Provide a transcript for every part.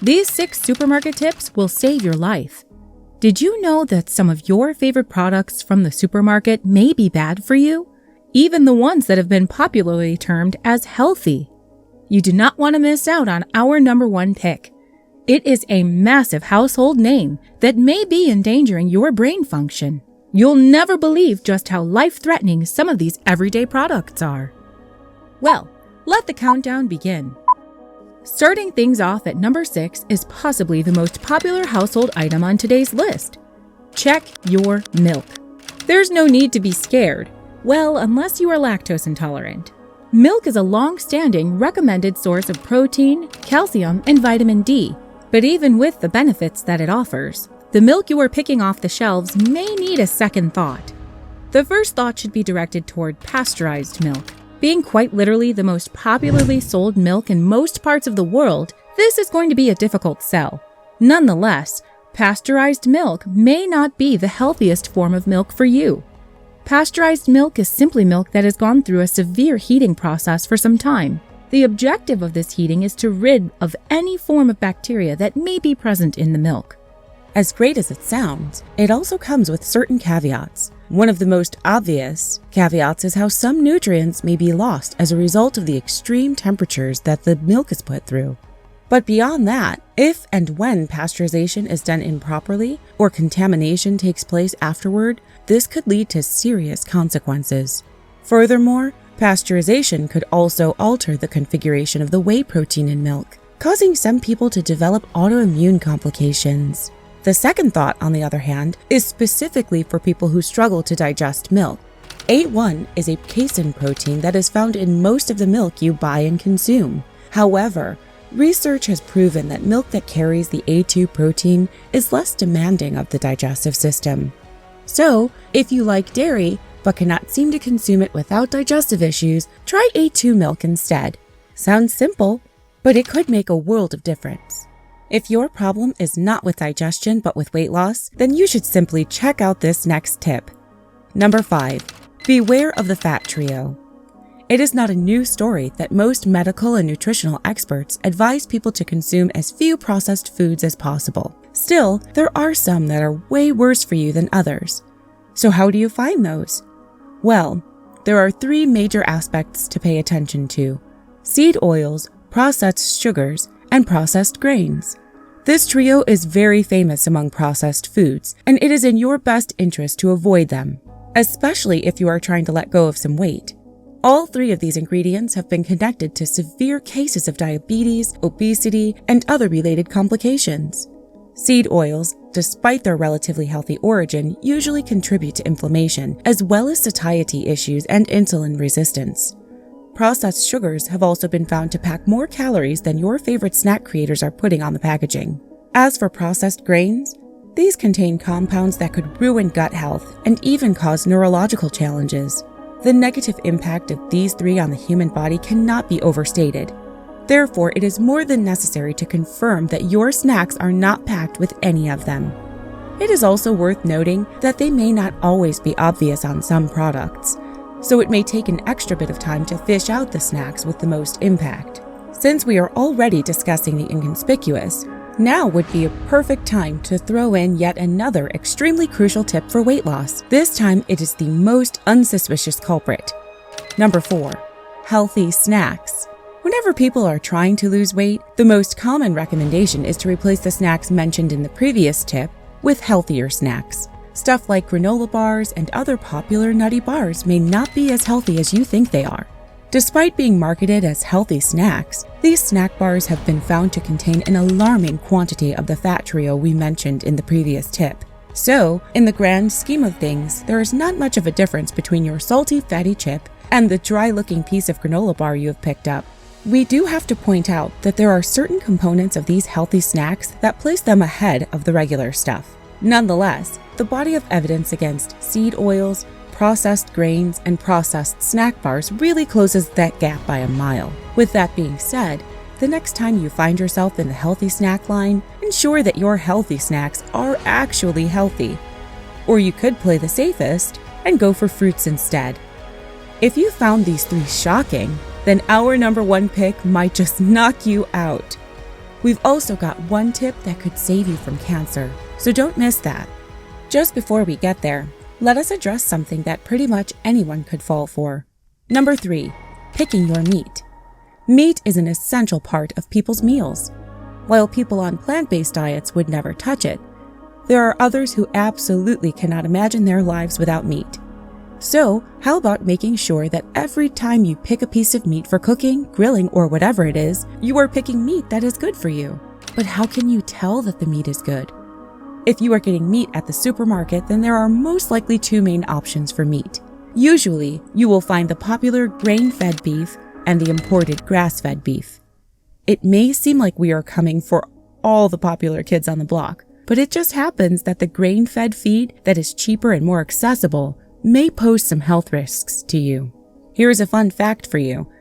These 6 supermarket tips will save your life. Did you know that some of your favorite products from the supermarket may be bad for you? Even the ones that have been popularly termed as healthy. You do not want to miss out on our number 1 pick. It is a massive household name that may be endangering your brain function. You'll never believe just how life-threatening some of these everyday products are. Well, let the countdown begin. Starting things off at number 6 is possibly the most popular household item on today's list. Check your milk. There's no need to be scared. Well, unless you are lactose intolerant. Milk is a long-standing recommended source of protein, calcium, and vitamin D. But even with the benefits that it offers, the milk you are picking off the shelves may need a second thought. The first thought should be directed toward pasteurized milk. Being quite literally the most popularly sold milk in most parts of the world, this is going to be a difficult sell. Nonetheless, pasteurized milk may not be the healthiest form of milk for you. Pasteurized milk is simply milk that has gone through a severe heating process for some time. The objective of this heating is to rid of any form of bacteria that may be present in the milk. As great as it sounds, it also comes with certain caveats. One of the most obvious caveats is how some nutrients may be lost as a result of the extreme temperatures that the milk is put through. But beyond that, if and when pasteurization is done improperly or contamination takes place afterward, this could lead to serious consequences. Furthermore, pasteurization could also alter the configuration of the whey protein in milk, causing some people to develop autoimmune complications. The second thought, on the other hand, is specifically for people who struggle to digest milk. A1 is a casein protein that is found in most of the milk you buy and consume. However, research has proven that milk that carries the A2 protein is less demanding of the digestive system. So, if you like dairy but cannot seem to consume it without digestive issues, try A2 milk instead. Sounds simple, but it could make a world of difference. If your problem is not with digestion but with weight loss, then you should simply check out this next tip. Number 5. Beware of the fat trio. It is not a new story that most medical and nutritional experts advise people to consume as few processed foods as possible. Still, there are some that are way worse for you than others. So how do you find those? Well, there are 3 major aspects to pay attention to: seed oils, processed sugars, and processed grains. This trio is very famous among processed foods, and it is in your best interest to avoid them, especially if you are trying to let go of some weight. All 3 of these ingredients have been connected to severe cases of diabetes, obesity, and other related complications. Seed oils, despite their relatively healthy origin, usually contribute to inflammation, as well as satiety issues and insulin resistance. Processed sugars have also been found to pack more calories than your favorite snack creators are putting on the packaging. As for processed grains, these contain compounds that could ruin gut health and even cause neurological challenges. The negative impact of these 3 on the human body cannot be overstated. Therefore, it is more than necessary to confirm that your snacks are not packed with any of them. It is also worth noting that they may not always be obvious on some products, so it may take an extra bit of time to fish out the snacks with the most impact. Since we are already discussing the inconspicuous, now would be a perfect time to throw in yet another extremely crucial tip for weight loss. This time, it is the most unsuspicious culprit. Number 4. Healthy snacks. Whenever people are trying to lose weight, the most common recommendation is to replace the snacks mentioned in the previous tip with healthier snacks. Stuff like granola bars and other popular nutty bars may not be as healthy as you think they are. Despite being marketed as healthy snacks, these snack bars have been found to contain an alarming quantity of the fat trio we mentioned in the previous tip. So, in the grand scheme of things, there is not much of a difference between your salty, fatty chip and the dry-looking piece of granola bar you have picked up. We do have to point out that there are certain components of these healthy snacks that place them ahead of the regular stuff. Nonetheless, the body of evidence against seed oils, processed grains, and processed snack bars really closes that gap by a mile. With that being said, the next time you find yourself in the healthy snack line, ensure that your healthy snacks are actually healthy. Or you could play the safest and go for fruits instead. If you found these 3 shocking, then our number 1 pick might just knock you out. We've also got one tip that could save you from cancer, so don't miss that. Just before we get there, let us address something that pretty much anyone could fall for. Number 3, picking your meat. Meat is an essential part of people's meals. While people on plant-based diets would never touch it, there are others who absolutely cannot imagine their lives without meat. So, how about making sure that every time you pick a piece of meat for cooking, grilling, or whatever it is, you are picking meat that is good for you? But how can you tell that the meat is good? If you are getting meat at the supermarket, then there are most likely 2 main options for meat. Usually, you will find the popular grain-fed beef and the imported grass-fed beef. It may seem like we are coming for all the popular kids on the block, but it just happens that the grain-fed feed that is cheaper and more accessible may pose some health risks to you. Here's a fun fact for you.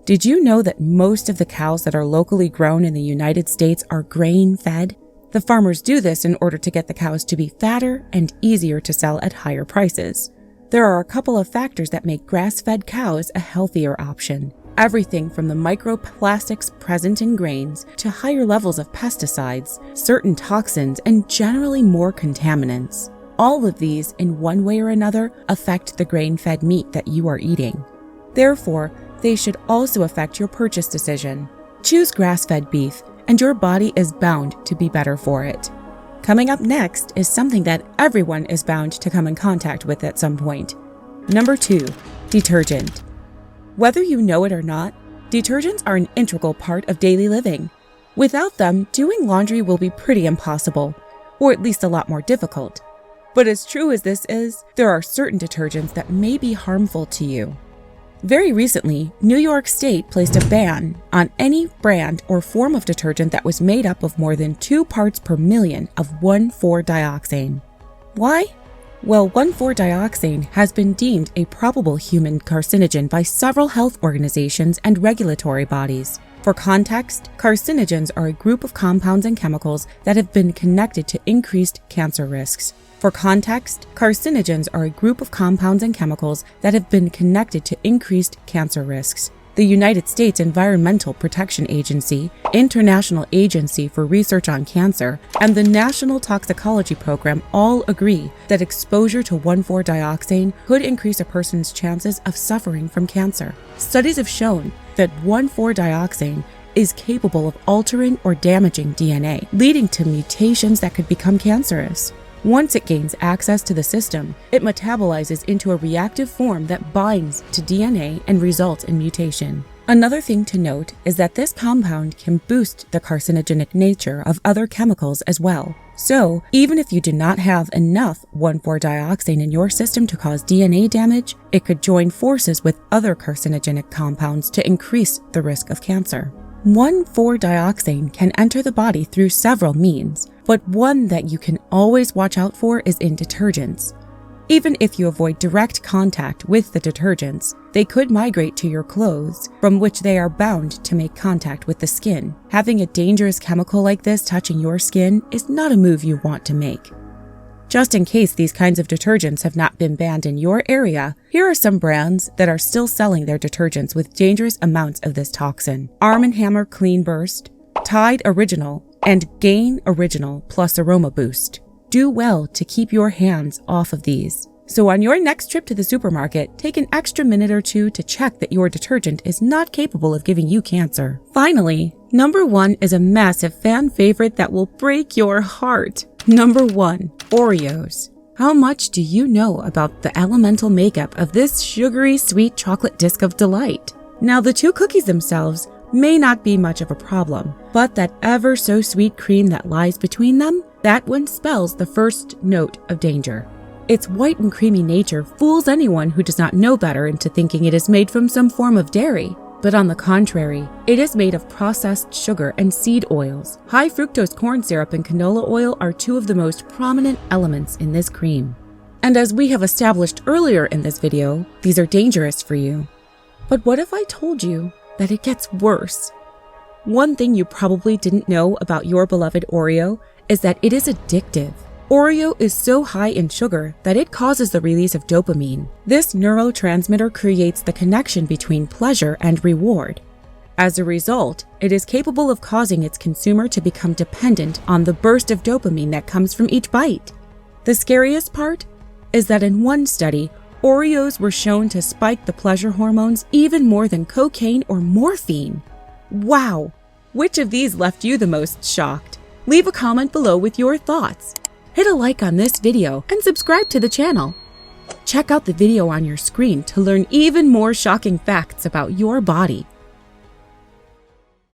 Did you know that most of the cows that are locally grown in the United States are grain-fed? The farmers do this in order to get the cows to be fatter and easier to sell at higher prices. There are a couple of factors that make grass-fed cows a healthier option. Everything from the microplastics present in grains to higher levels of pesticides, certain toxins, and generally more contaminants. All of these, in one way or another, affect the grain-fed meat that you are eating. Therefore, they should also affect your purchase decision. Choose grass-fed beef, and your body is bound to be better for it. Coming up next is something that everyone is bound to come in contact with at some point. Number 2, detergent. Whether you know it or not, detergents are an integral part of daily living. Without them, doing laundry will be pretty impossible, or at least a lot more difficult. But as true as this is, there are certain detergents that may be harmful to you. Very recently, New York State placed a ban on any brand or form of detergent that was made up of more than 2 parts per million of 1,4-dioxane. Why? Well, 1,4-dioxane has been deemed a probable human carcinogen by several health organizations and regulatory bodies. For context, carcinogens are a group of compounds and chemicals that have been connected to increased cancer risks. For context, carcinogens are a group of compounds and chemicals that have been connected to increased cancer risks. The United States Environmental Protection Agency, International Agency for Research on Cancer, and the National Toxicology Program all agree that exposure to 1,4-dioxane could increase a person's chances of suffering from cancer. Studies have shown that 1,4-dioxane is capable of altering or damaging DNA, leading to mutations that could become cancerous. Once it gains access to the system, it metabolizes into a reactive form that binds to DNA and results in mutation. Another thing to note is that this compound can boost the carcinogenic nature of other chemicals as well. So, even if you do not have enough 1,4-dioxane in your system to cause DNA damage, it could join forces with other carcinogenic compounds to increase the risk of cancer. 1,4-dioxane can enter the body through several means, but one that you can always watch out for is in detergents. Even if you avoid direct contact with the detergents, they could migrate to your clothes, from which they are bound to make contact with the skin. Having a dangerous chemical like this touching your skin is not a move you want to make. Just in case these kinds of detergents have not been banned in your area, here are some brands that are still selling their detergents with dangerous amounts of this toxin. Arm & Hammer Clean Burst, Tide Original, and Gain Original Plus Aroma Boost. Do well to keep your hands off of these. So on your next trip to the supermarket, take an extra minute or 2 to check that your detergent is not capable of giving you cancer. Finally, number 1 is a massive fan favorite that will break your heart. Number 1, Oreos. How much do you know about the elemental makeup of this sugary sweet chocolate disc of delight? Now, the 2 cookies themselves may not be much of a problem, but that ever so sweet cream that lies between them, that one spells the first note of danger. Its white and creamy nature fools anyone who does not know better into thinking it is made from some form of dairy. But on the contrary, it is made of processed sugar and seed oils. High fructose corn syrup and canola oil are 2 of the most prominent elements in this cream. And as we have established earlier in this video, these are dangerous for you. But what if I told you that it gets worse? One thing you probably didn't know about your beloved Oreo is that it is addictive. Oreo is so high in sugar that it causes the release of dopamine. This neurotransmitter creates the connection between pleasure and reward. As a result, it is capable of causing its consumer to become dependent on the burst of dopamine that comes from each bite. The scariest part is that in one study, Oreos were shown to spike the pleasure hormones even more than cocaine or morphine. Wow! Which of these left you the most shocked? Leave a comment below with your thoughts. Hit a like on this video and subscribe to the channel. Check out the video on your screen to learn even more shocking facts about your body.